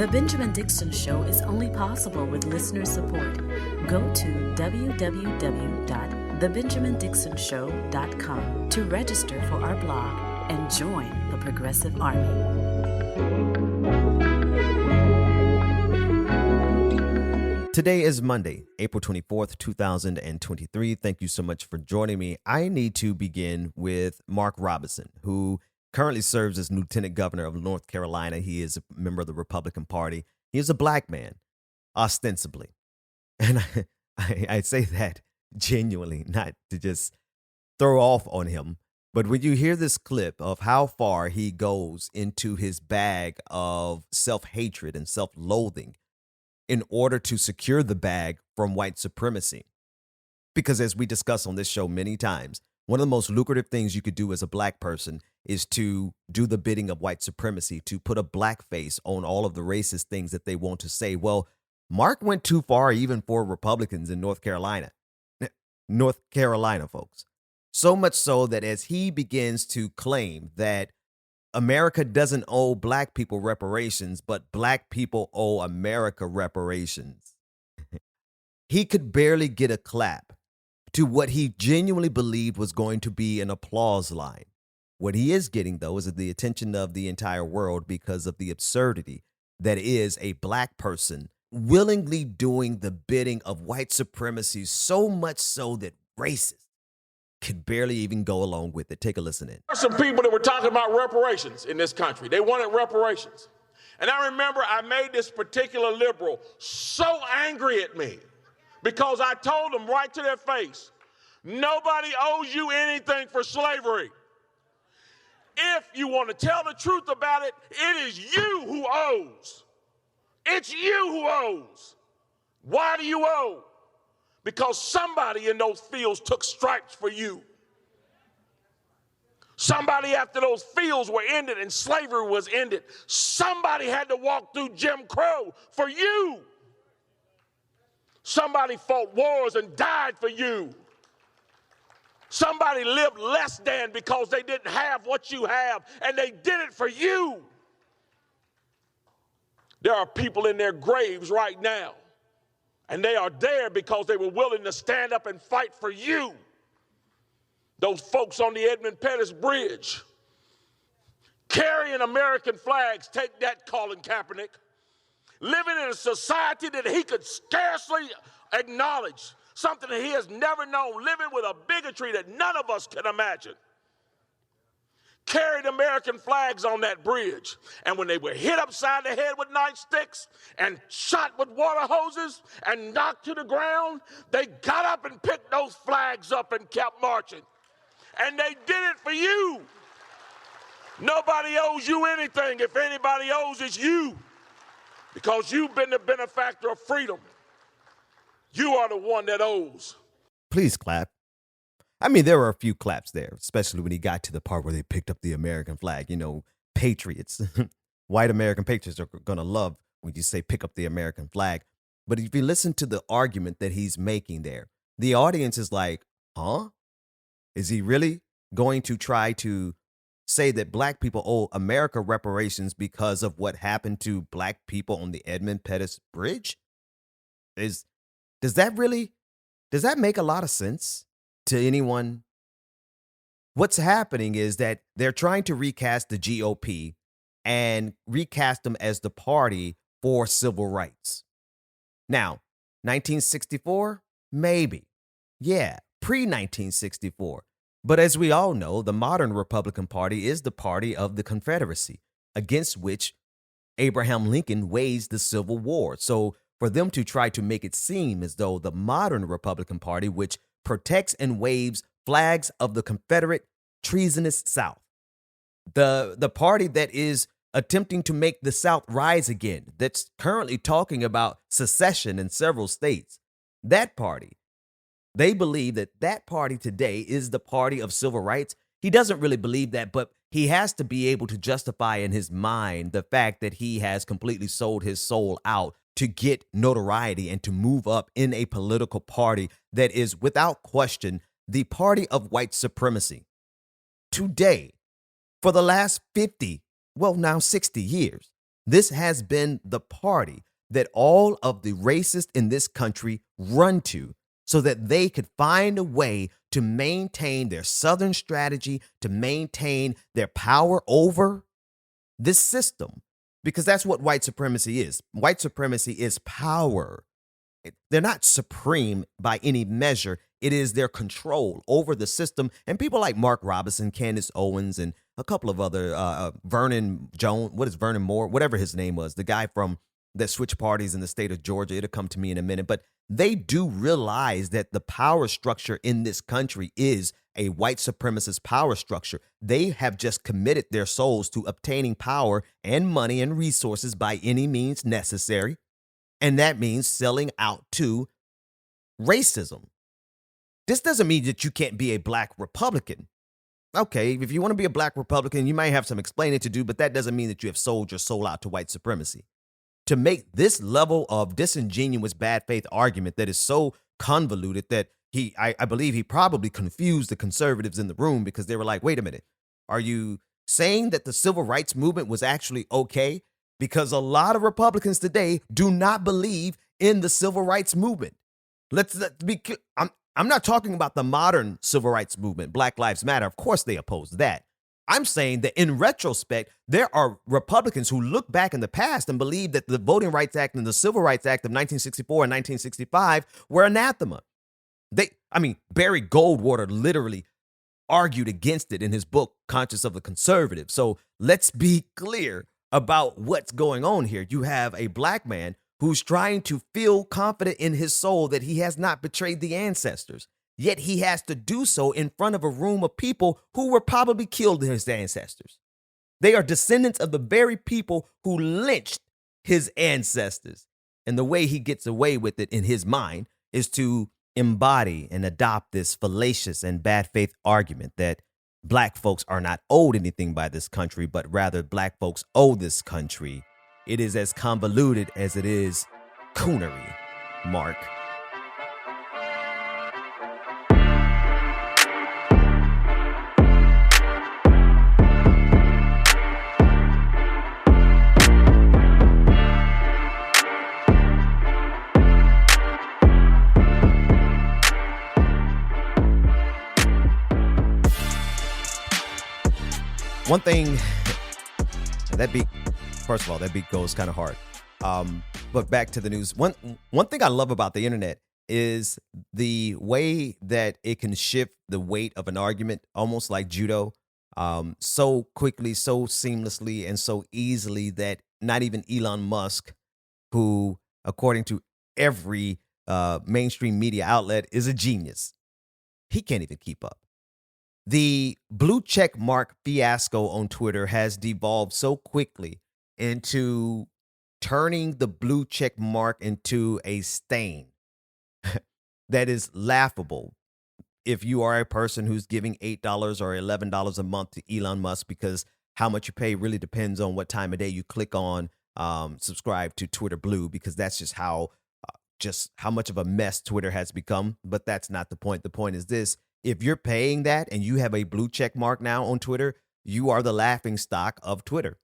The Benjamin Dixon Show is only possible with listener support. Go to www.thebenjamindixonshow.com to register for our blog and join the Progressive Army. Today is Monday, April 24th, 2023. Thank you so much for joining me. I need to begin with Mark Robinson, who currently serves as Lieutenant Governor of North Carolina. He is a member of the Republican Party. He is a black man, ostensibly. And I say that genuinely, not to just throw off on him. But when you hear this clip of how far he goes into his bag of self-hatred and self-loathing in order to secure the bag from white supremacy. Because as we discuss on this show many times, one of the most lucrative things you could do as a black person is to do the bidding of white supremacy, to put a black face on all of the racist things that they want to say. Well, Mark went too far even for Republicans in North Carolina. North Carolina, folks. So much so that as he begins to claim that America doesn't owe black people reparations, but black people owe America reparations. He could barely get a clap to what he genuinely believed was going to be an applause line. What he is getting, though, is the attention of the entire world because of the absurdity that is a black person willingly doing the bidding of white supremacy, so much so that racists could barely even go along with it. Take a listen in. There are some people that were talking about reparations in this country. They wanted reparations. And I remember I made this particular liberal so angry at me because I told them right to their face, nobody owes you anything for slavery. If you want to tell the truth about it, it is you who owes. It's you who owes. Why do you owe? Because somebody in those fields took stripes for you. Somebody after those fields were ended and slavery was ended, somebody had to walk through Jim Crow for you. Somebody fought wars and died for you. Somebody lived less than because they didn't have what you have, and they did it for you. There are people in their graves right now, and they are there because they were willing to stand up and fight for you. Those folks on the Edmund Pettus Bridge carrying American flags, take that, Colin Kaepernick, living in a society that he could scarcely acknowledge, something that he has never known, living with a bigotry that none of us can imagine. Carried American flags on that bridge. And when they were hit upside the head with nightsticks and shot with water hoses and knocked to the ground, they got up and picked those flags up and kept marching. And they did it for you. Nobody owes you anything. If anybody owes, it's you. Because you've been the benefactor of freedom. You are the one that owes. Please clap. I mean, there were a few claps there, especially when he got to the part where they picked up the American flag. You know, patriots, white American patriots are going to love when you say pick up the American flag. But if you listen to the argument that he's making there, the audience is like, huh? Is he really going to try to say that black people owe America reparations because of what happened to black people on the Edmund Pettus Bridge? Does that make a lot of sense to anyone? What's happening is that they're trying to recast the GOP and recast them as the party for civil rights. Now, 1964, maybe. Yeah, pre-1964. But as we all know, the modern Republican Party is the party of the Confederacy, against which Abraham Lincoln waged the Civil War. So for them to try to make it seem as though the modern Republican Party, which protects and waves flags of the Confederate treasonous South, the party that is attempting to make the South rise again, that's currently talking about secession in several states, that party, they believe that that party today is the party of civil rights. He doesn't really believe that, but he has to be able to justify in his mind the fact that he has completely sold his soul out to get notoriety and to move up in a political party that is, without question, the party of white supremacy. Today, for the last 50, well, now 60 years, This has been the party that all of the racists in this country run to so that they could find a way to maintain their Southern strategy, to maintain their power over this system, because that's what white supremacy is. White supremacy is power. They're not supreme by any measure. It is their control over the system. And people like Mark Robinson, Candace Owens, and a couple of other, Vernon Jones, what is Vernon Moore, whatever his name was, the guy from that switched parties in the state of Georgia. It'll come to me in a minute. But they do realize that the power structure in this country is a white supremacist power structure. They have just committed their souls to obtaining power and money and resources by any means necessary. And that means selling out to racism. This doesn't mean that you can't be a black Republican. Okay, if you want to be a black Republican, you might have some explaining to do, but that doesn't mean that you have sold your soul out to white supremacy. To make this level of disingenuous bad faith argument that is so convoluted that I believe he probably confused the conservatives in the room, because they were like, wait a minute, are you saying that the civil rights movement was actually okay? Because a lot of Republicans today do not believe in the civil rights movement. Let's be clear. I'm not talking about the modern civil rights movement, Black Lives Matter. Of course they oppose that. I'm saying that in retrospect, there are Republicans who look back in the past and believe that the Voting Rights Act and the Civil Rights Act of 1964 and 1965 were anathema. Barry Goldwater literally argued against it in his book, Conscience of the Conservative. So let's be clear about what's going on here. You have a black man who's trying to feel confident in his soul that he has not betrayed the ancestors. Yet he has to do so in front of a room of people who were probably killed his ancestors. They are descendants of the very people who lynched his ancestors. And the way he gets away with it in his mind is to embody and adopt this fallacious and bad faith argument that black folks are not owed anything by this country, but rather black folks owe this country. It is as convoluted as it is coonery, Mark. One thing, first of all, that beat goes kind of hard. But back to the news. One thing I love about the internet is the way that it can shift the weight of an argument, almost like judo, so quickly, so seamlessly, and so easily that not even Elon Musk, who, according to every mainstream media outlet, is a genius, he can't even keep up. The blue check mark fiasco on Twitter has devolved so quickly into turning the blue check mark into a stain that is laughable if you are a person who's giving $8 or $11 a month to Elon Musk, because how much you pay really depends on what time of day you click on subscribe to Twitter Blue, because that's just how much of a mess Twitter has become. But that's not the point. The point is this: if you're paying that and you have a blue check mark now on Twitter, you are the laughing stock of Twitter.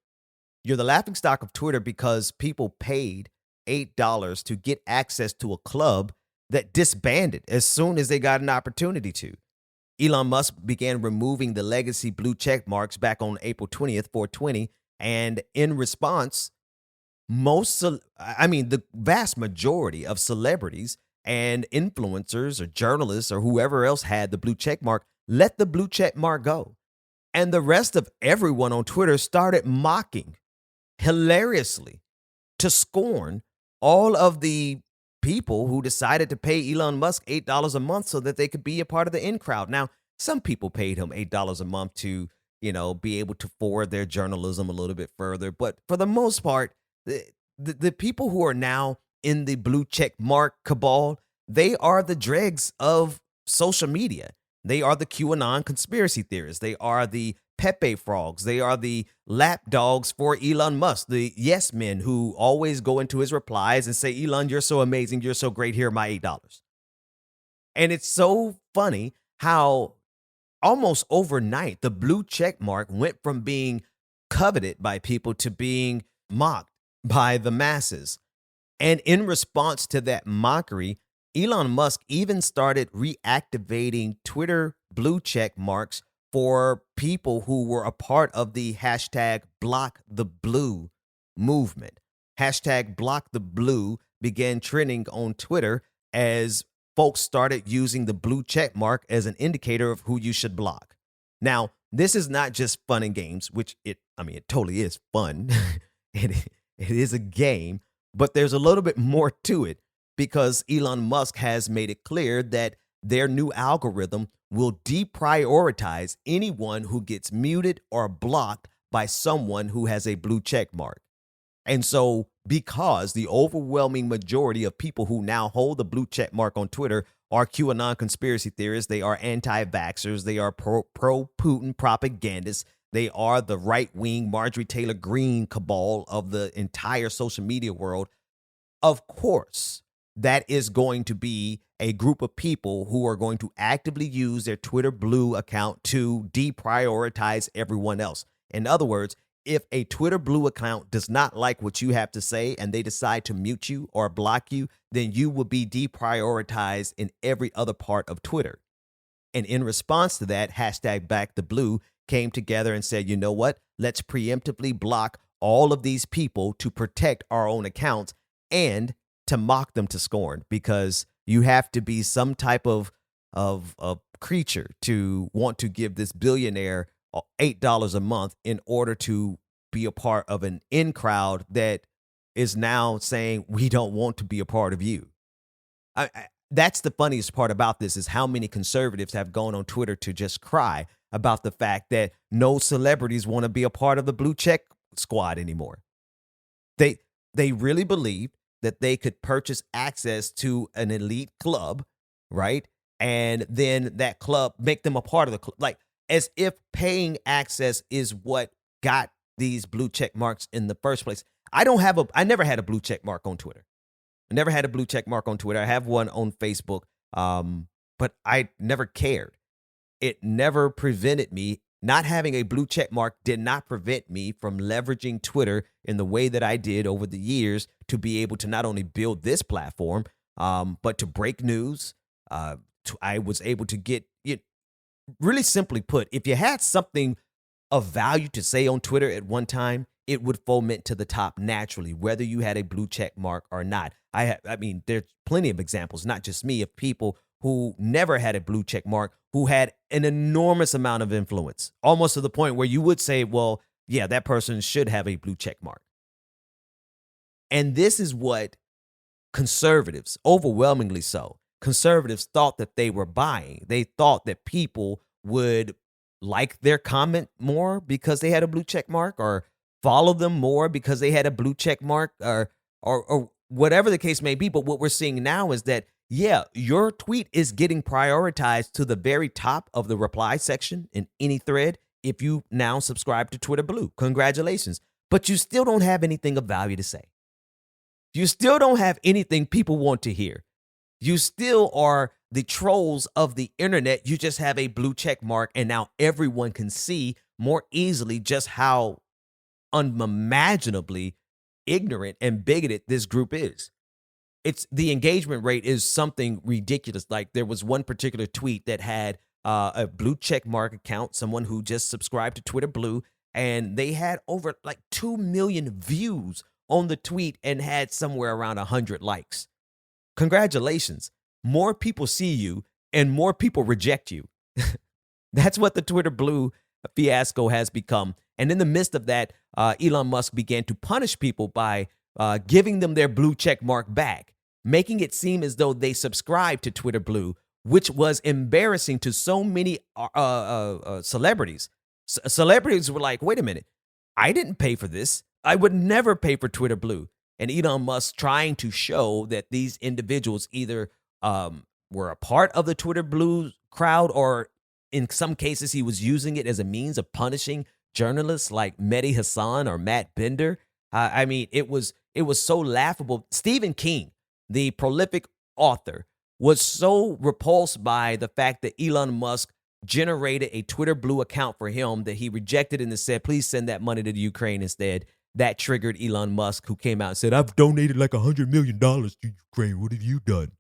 You're the laughing stock of Twitter because people paid $8 to get access to a club that disbanded as soon as they got an opportunity to. Elon Musk began removing the legacy blue check marks back on April 20th, 420. And in response, the vast majority of celebrities and influencers or journalists or whoever else had the blue check mark let the blue check mark go. And the rest of everyone on Twitter started mocking hilariously to scorn all of the people who decided to pay Elon Musk $8 a month so that they could be a part of the in crowd. Now, some people paid him $8 a month to, be able to forward their journalism a little bit further. But for the most part, the people who are now in the blue check mark cabal, they are the dregs of social media. They are the QAnon conspiracy theorists. They are the Pepe frogs. They are the lap dogs for Elon Musk, the yes men who always go into his replies and say, Elon, you're so amazing. You're so great. Here are my $8. And it's so funny how almost overnight, the blue check mark went from being coveted by people to being mocked by the masses. And in response to that mockery, Elon Musk even started reactivating Twitter blue check marks for people who were a part of the hashtag Block the Blue movement. Hashtag Block the Blue began trending on Twitter as folks started using the blue check mark as an indicator of who you should block. Now, this is not just fun and games, which it totally is fun. it is a game, but there's a little bit more to it because Elon Musk has made it clear that their new algorithm will deprioritize anyone who gets muted or blocked by someone who has a blue check mark. And so, because the overwhelming majority of people who now hold the blue check mark on Twitter are QAnon conspiracy theorists, they are anti-vaxxers, they are pro-Putin propagandists, they are the right-wing Marjorie Taylor Greene cabal of the entire social media world. Of course, that is going to be a group of people who are going to actively use their Twitter Blue account to deprioritize everyone else. In other words, if a Twitter Blue account does not like what you have to say and they decide to mute you or block you, then you will be deprioritized in every other part of Twitter. And in response to that, hashtag Back the Blue came together and said, you know what? Let's preemptively block all of these people to protect our own accounts and to mock them to scorn, because you have to be some type of creature to want to give this billionaire $8 a month in order to be a part of an in crowd that is now saying we don't want to be a part of you. That's the funniest part about this, is how many conservatives have gone on Twitter to just cry about the fact that no celebrities want to be a part of the blue check squad anymore. They really believed that they could purchase access to an elite club, right? And then that club make them a part of the club, like as if paying access is what got these blue check marks in the first place. I never had a blue check mark on Twitter. I never had a blue check mark on Twitter. I have one on Facebook, but I never cared. It never prevented me. Not having a blue check mark did not prevent me from leveraging Twitter in the way that I did over the years to be able to not only build this platform, but to break news. I was able to get it. Really simply put, if you had something of value to say on Twitter at one time, it would foment to the top naturally, whether you had a blue check mark or not. I mean, there's plenty of examples, not just me, of people who never had a blue check mark, who had an enormous amount of influence, almost to the point where you would say, well, yeah, that person should have a blue check mark. And this is what conservatives, overwhelmingly so, conservatives thought that they were buying. They thought that people would like their comment more because they had a blue check mark, or follow them more because they had a blue check mark, or whatever the case may be. But what we're seeing now is that, yeah, your tweet is getting prioritized to the very top of the reply section in any thread if you now subscribe to Twitter Blue. Congratulations. But you still don't have anything of value to say. You still don't have anything people want to hear. You still are the trolls of the internet. You just have a blue check mark, and now everyone can see more easily just how unimaginably ignorant and bigoted this group is. The engagement rate is something ridiculous. Like, there was one particular tweet that had a blue check mark account, someone who just subscribed to Twitter Blue, and they had over like 2 million views on the tweet and had somewhere around 100 likes. Congratulations. More people see you and more people reject you. That's what the Twitter Blue fiasco has become. And in the midst of that, Elon Musk began to punish people by giving them their blue check mark back, making it seem as though they subscribed to Twitter Blue, which was embarrassing to so many celebrities. Celebrities were like, wait a minute, I didn't pay for this. I would never pay for Twitter Blue. And Elon Musk trying to show that these individuals either were a part of the Twitter Blue crowd, or in some cases he was using it as a means of punishing journalists like Mehdi Hassan or Matt Bender. I mean, it was so laughable. Stephen King, the prolific author, was so repulsed by the fact that Elon Musk generated a Twitter Blue account for him that he rejected it and said, please send that money to the Ukraine instead. that triggered Elon Musk, who came out and said, I've donated like $100 million to Ukraine. What have you done?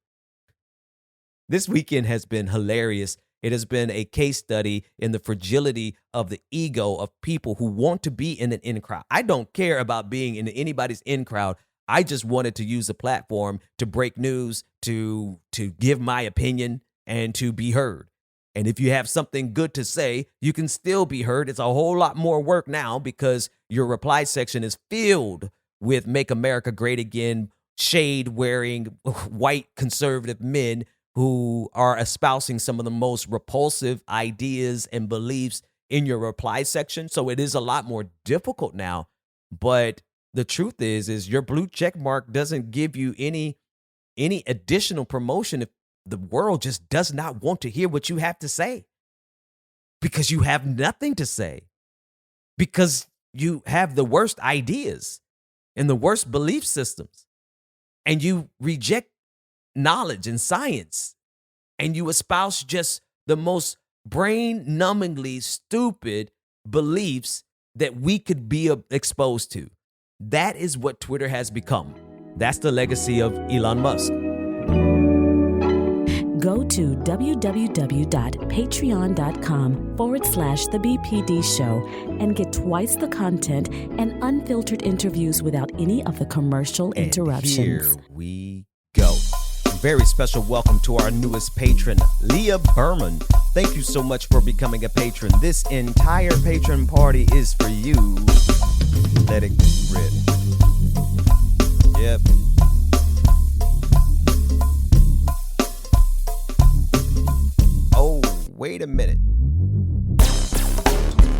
This weekend has been hilarious. It has been a case study in the fragility of the ego of people who want to be in an in crowd. I don't care about being in anybody's in crowd. I just wanted to use a platform to break news, to give my opinion, and to be heard. And if you have something good to say, you can still be heard. It's a whole lot more work now because your reply section is filled with Make America Great Again, shade-wearing white conservative men who are espousing some of the most repulsive ideas and beliefs in your reply section. So it is a lot more difficult now. But the truth is your blue check mark doesn't give you any additional promotion if the world just does not want to hear what you have to say, because you have nothing to say, because you have the worst ideas and the worst belief systems, and you reject knowledge and science, and you espouse just the most brain-numbingly stupid beliefs that we could be exposed to. That is what Twitter has become. That's the legacy of Elon Musk. Go to www.patreon.com/The BPD Show and get twice the content and unfiltered interviews without any of the commercial interruptions. Here we go. A very special welcome to our newest patron, Leah Berman. Thank you so much for becoming a patron. This entire patron party is for you. Let it rip. Yep. Oh, wait a minute.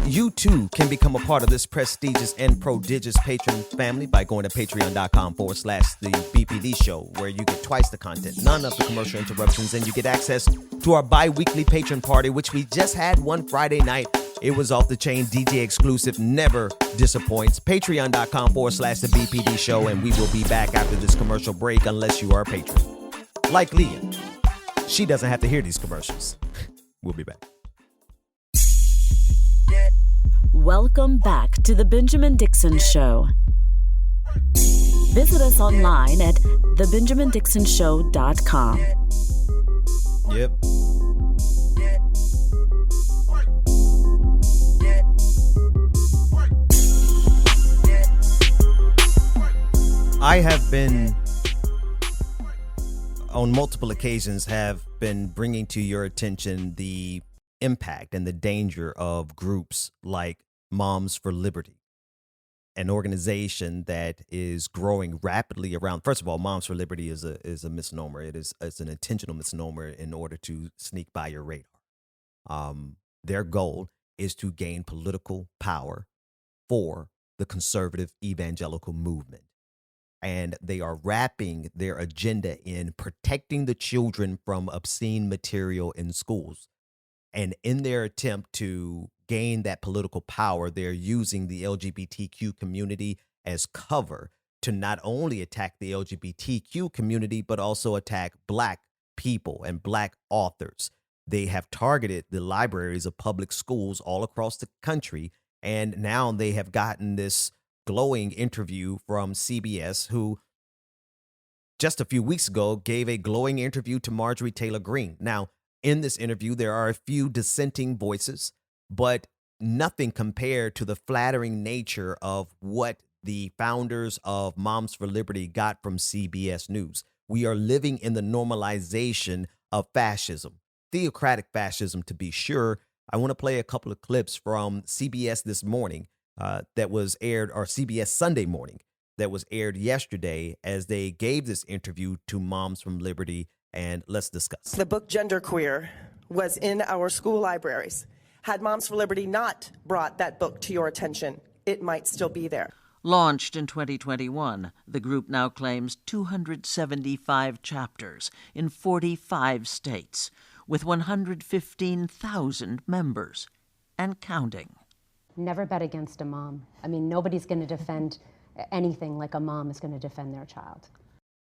You too can become a part of this prestigious and prodigious patron family by going to patreon.com/the BPD Show, where you get twice the content, none of the commercial interruptions, and you get access to our bi-weekly patron party, which we just had one Friday night. It was off the chain, DJ exclusive, never disappoints. Patreon.com/the BPD Show, and we will be back after this commercial break unless you are a patron. Like Leah, she doesn't have to hear these commercials. We'll be back. Welcome back to The Benjamin Dixon Show. Visit us online at thebenjamindixonshow.com. Yep. I have been, on multiple occasions, have been bringing to your attention the impact and the danger of groups like Moms for Liberty, an organization that is growing rapidly around. First of all, Moms for Liberty is a misnomer. It's an intentional misnomer in order to sneak by your radar. Their goal is to gain political power for the conservative evangelical movement. And they are wrapping their agenda in protecting the children from obscene material in schools. And in their attempt to gain that political power, they're using the LGBTQ community as cover to not only attack the LGBTQ community, but also attack Black people and Black authors. They have targeted the libraries of public schools all across the country. And now they have gotten this glowing interview from CBS, who just a few weeks ago gave a glowing interview to Marjorie Taylor Greene. Now, in this interview, there are a few dissenting voices, but nothing compared to the flattering nature of what the founders of Moms for Liberty got from CBS News. We are living in the normalization of fascism, theocratic fascism to be sure. I want to play a couple of clips from CBS This Morning that was aired, or CBS Sunday Morning that was aired yesterday, as they gave this interview to Moms from Liberty. And let's discuss. The book Genderqueer was in our school libraries. Had Moms for Liberty not brought that book to your attention, it might still be there. Launched in 2021, the group now claims 275 chapters in 45 states, with 115,000 members, and counting. Never bet against a mom. I mean, nobody's going to defend anything like a mom is going to defend their child.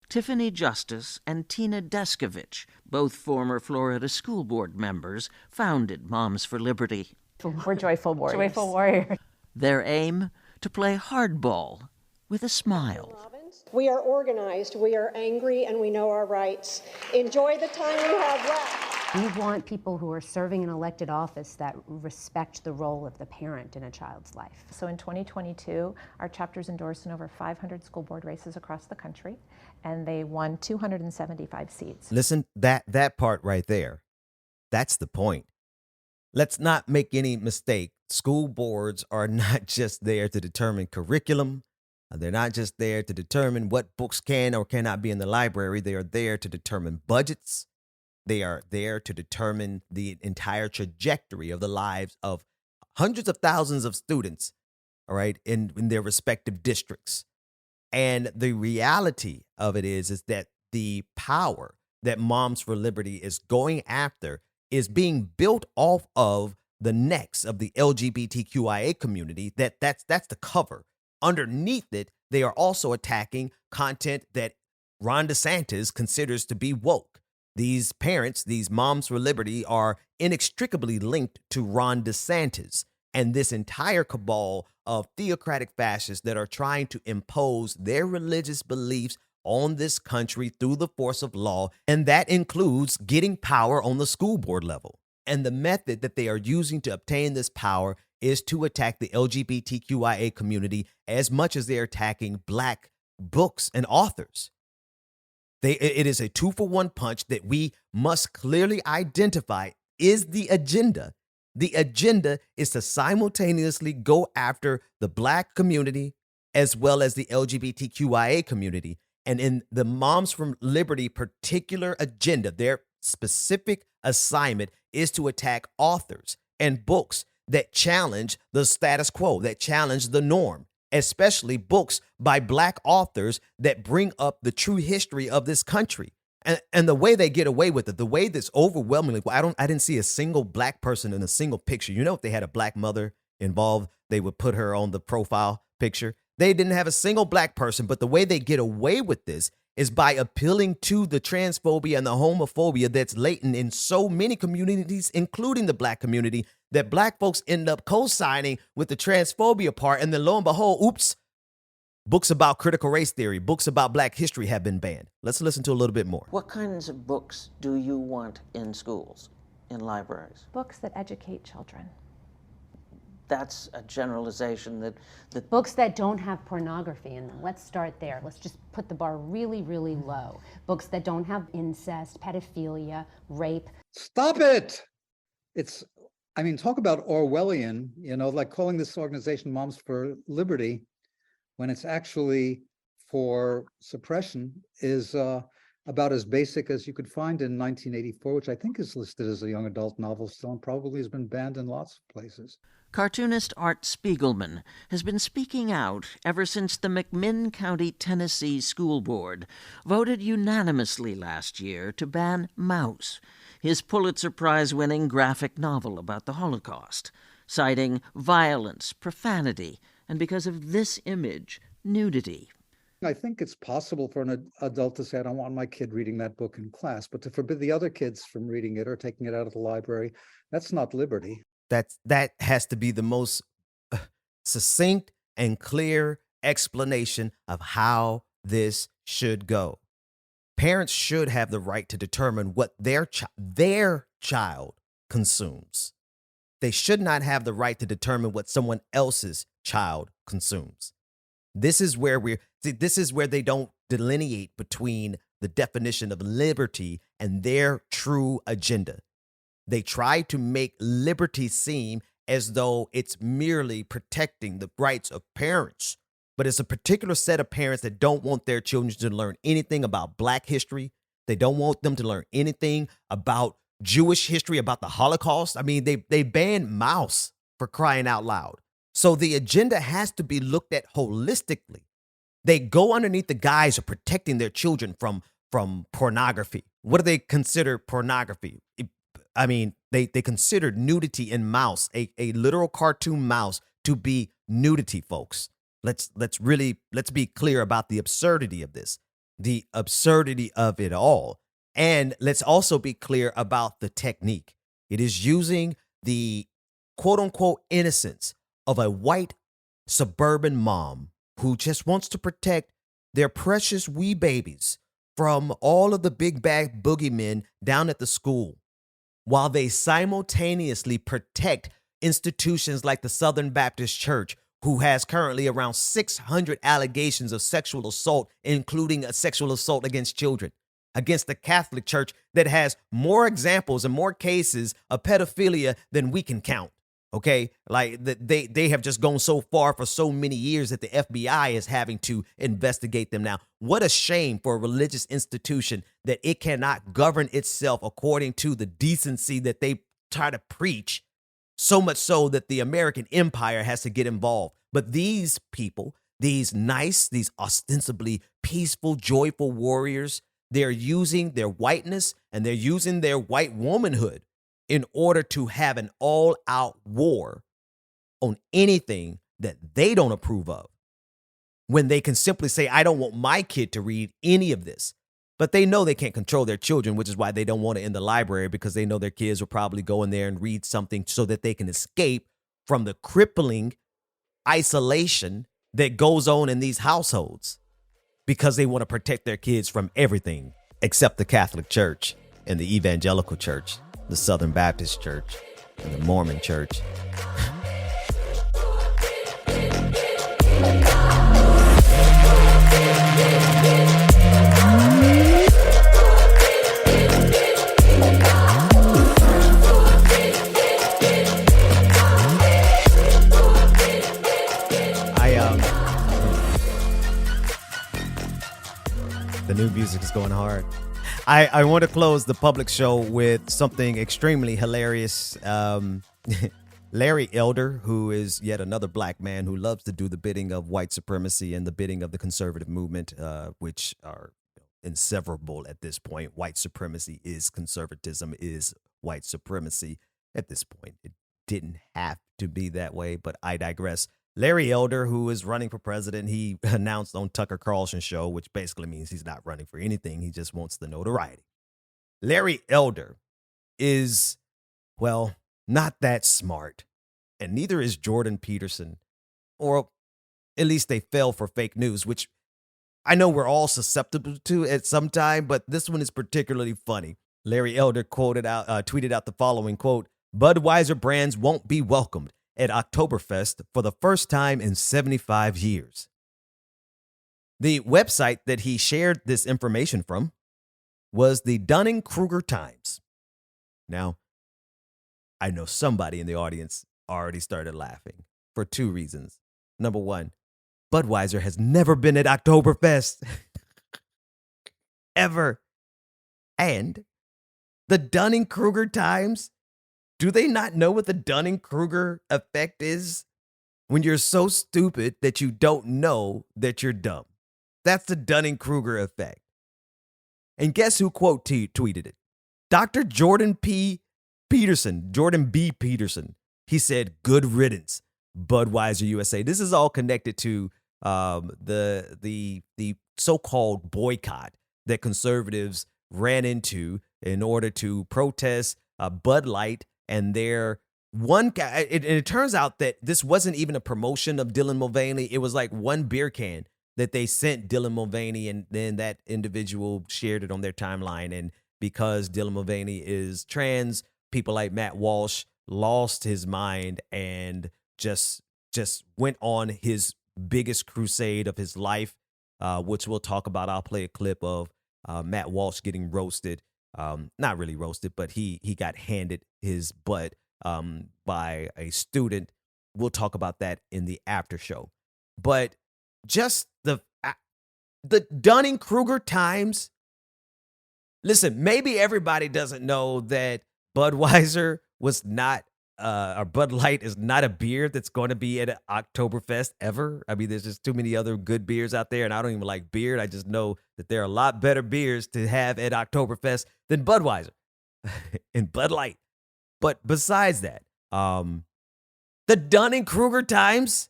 Tiffany Justice and Tina Deskovich, both former Florida School Board members, founded Moms for Liberty. We're joyful warriors. Joyful warriors. Their aim? to play hardball with a smile. We are organized, we are angry, and we know our rights. Enjoy the time we have left. We want people who are serving an elected office that respect the role of the parent in a child's life. So in 2022, our chapters endorsed in over 500 school board races across the country, and they won 275 seats. Listen, that part right there, that's the point. Let's not make any mistake. School boards are not just there to determine curriculum. They're not just there to determine what books can or cannot be in the library. They are there to determine budgets. They are there to determine the entire trajectory of the lives of hundreds of thousands of students, all right, in their respective districts. And the reality of it is that the power that Moms for Liberty is going after is being built off of the necks of the LGBTQIA community. That's the cover. Underneath it, they are also attacking content that Ron DeSantis considers to be woke. These parents, these Moms for Liberty, are inextricably linked to Ron DeSantis and this entire cabal of theocratic fascists that are trying to impose their religious beliefs on this country through the force of law. And that includes getting power on the school board level. And the method that they are using to obtain this power is to attack the LGBTQIA community as much as they're attacking Black books and authors. It is a 2-for-1 punch that we must clearly identify is the agenda. The agenda is to simultaneously go after the Black community as well as the LGBTQIA community. And in the Moms for Liberty particular agenda, their specific assignment is to attack authors and books that challenge the status quo, that challenge the norm, especially books by Black authors that bring up the true history of this country. And the way they get away with it, the way that's overwhelmingly, I didn't see a single Black person in a single picture. You know, if they had a Black mother involved, they would put her on the profile picture. They didn't have a single Black person, but the way they get away with this is by appealing to the transphobia and the homophobia that's latent in so many communities, including the Black community, that Black folks end up co-signing with the transphobia part. And then lo and behold, oops, books about critical race theory, books about Black history have been banned. Let's listen to a little bit more. What kinds of books do you want in schools, in libraries? Books that educate children. That's a generalization that Books that don't have pornography in them. Let's start there. Let's just put the bar really, really low. Books that don't have incest, pedophilia, rape. Stop it! Talk about Orwellian, like calling this organization Moms for Liberty when it's actually for suppression is about as basic as you could find in 1984, which I think is listed as a young adult novel still and probably has been banned in lots of places. Cartoonist Art Spiegelman has been speaking out ever since the McMinn County, Tennessee School Board voted unanimously last year to ban Mouse, his Pulitzer Prize-winning graphic novel about the Holocaust, citing violence, profanity, and because of this image, nudity. I think it's possible for an adult to say, I don't want my kid reading that book in class, but to forbid the other kids from reading it or taking it out of the library, that's not liberty. That has to be the most succinct and clear explanation of how this should go. Parents should have the right to determine what their child consumes. They should not have the right to determine what someone else's child consumes. This is where they don't delineate between the definition of liberty and their true agenda. They try to make liberty seem as though it's merely protecting the rights of parents, but it's a particular set of parents that don't want their children to learn anything about Black history. They don't want them to learn anything about Jewish history, about the Holocaust. I mean, they banned Mouse, for crying out loud. So the agenda has to be looked at holistically. They go underneath the guise of protecting their children from pornography. What do they consider pornography? They considered nudity in Mouse, a literal cartoon mouse, to be nudity, folks. Let's be clear about the absurdity of this, the absurdity of it all. And let's also be clear about the technique. It is using the quote unquote innocence of a white suburban mom who just wants to protect their precious wee babies from all of the big bad boogeymen down at the school, while they simultaneously protect institutions like the Southern Baptist Church, who has currently around 600 allegations of sexual assault, including a sexual assault against children, against the Catholic Church that has more examples and more cases of pedophilia than we can count. Okay, like they have just gone so far for so many years that the FBI is having to investigate them now. What a shame for a religious institution that it cannot govern itself according to the decency that they try to preach, so much so that the American empire has to get involved. But these people, these nice, these ostensibly peaceful, joyful warriors, they're using their whiteness and they're using their white womanhood in order to have an all-out war on anything that they don't approve of, when they can simply say, I don't want my kid to read any of this. But they know they can't control their children, which is why they don't want it in the library, because they know their kids will probably go in there and read something so that they can escape from the crippling isolation that goes on in these households, because they want to protect their kids from everything except the Catholic Church and the Evangelical Church, the Southern Baptist Church, and the Mormon Church. The new music is going hard. I want to close the public show with something extremely hilarious. Larry Elder, who is yet another black man who loves to do the bidding of white supremacy and the bidding of the conservative movement, which are inseparable at this point. White supremacy is conservatism, is white supremacy at this point. It didn't have to be that way, but I digress. Larry Elder, who is running for president, he announced on Tucker Carlson's show, which basically means he's not running for anything. He just wants the notoriety. Larry Elder is, well, not that smart, and neither is Jordan Peterson, or at least they fell for fake news, which I know we're all susceptible to at some time, but this one is particularly funny. Larry Elder tweeted out the following quote: Budweiser brands won't be welcomed at Oktoberfest for the first time in 75 years. The website that he shared this information from was the Dunning-Kruger Times. Now, I know somebody in the audience already started laughing for two reasons. Number one, Budweiser has never been at Oktoberfest. Ever. And the Dunning-Kruger Times, do they not know what the Dunning-Kruger effect is? When you're so stupid that you don't know that you're dumb. That's the Dunning-Kruger effect. And guess who quote tweeted it? Dr. Jordan B. Peterson. He said, good riddance, Budweiser USA. This is all connected to the so-called boycott that conservatives ran into in order to protest Bud Light and their one guy. It turns out that this wasn't even a promotion of Dylan Mulvaney. It was like one beer can that they sent Dylan Mulvaney, and then that individual shared it on their timeline. And because Dylan Mulvaney is trans, people like Matt Walsh lost his mind and just went on his biggest crusade of his life, which we'll talk about. I'll play a clip of Matt Walsh getting roasted. Not really roasted, but he got handed his butt by a student. We'll talk about that in the after show. But just the Dunning-Kruger Times. Listen, maybe everybody doesn't know that Budweiser was not, or Bud Light is not a beer that's going to be at Oktoberfest ever. I mean, there's just too many other good beers out there, and I don't even like beer. I just know that there are a lot better beers to have at Oktoberfest than Budweiser and Bud Light. But besides that, the Dunning-Kruger Times,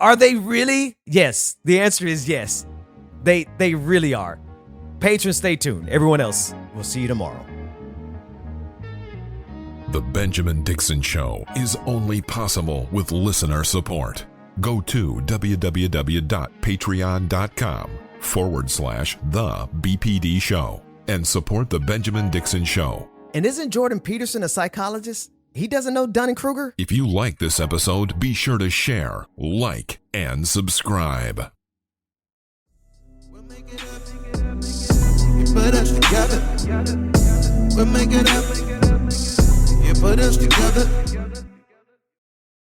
are they really? Yes, the answer is yes. They really are. Patrons, stay tuned. Everyone else, we'll see you tomorrow. The Benjamin Dixon Show is only possible with listener support. Go to www.patreon.com/The BPD Show and support The Benjamin Dixon Show. And isn't Jordan Peterson a psychologist? He doesn't know Dunning-Kruger? If you like this episode, be sure to share, like, and subscribe. You put us together. We'll make it up. You put us together.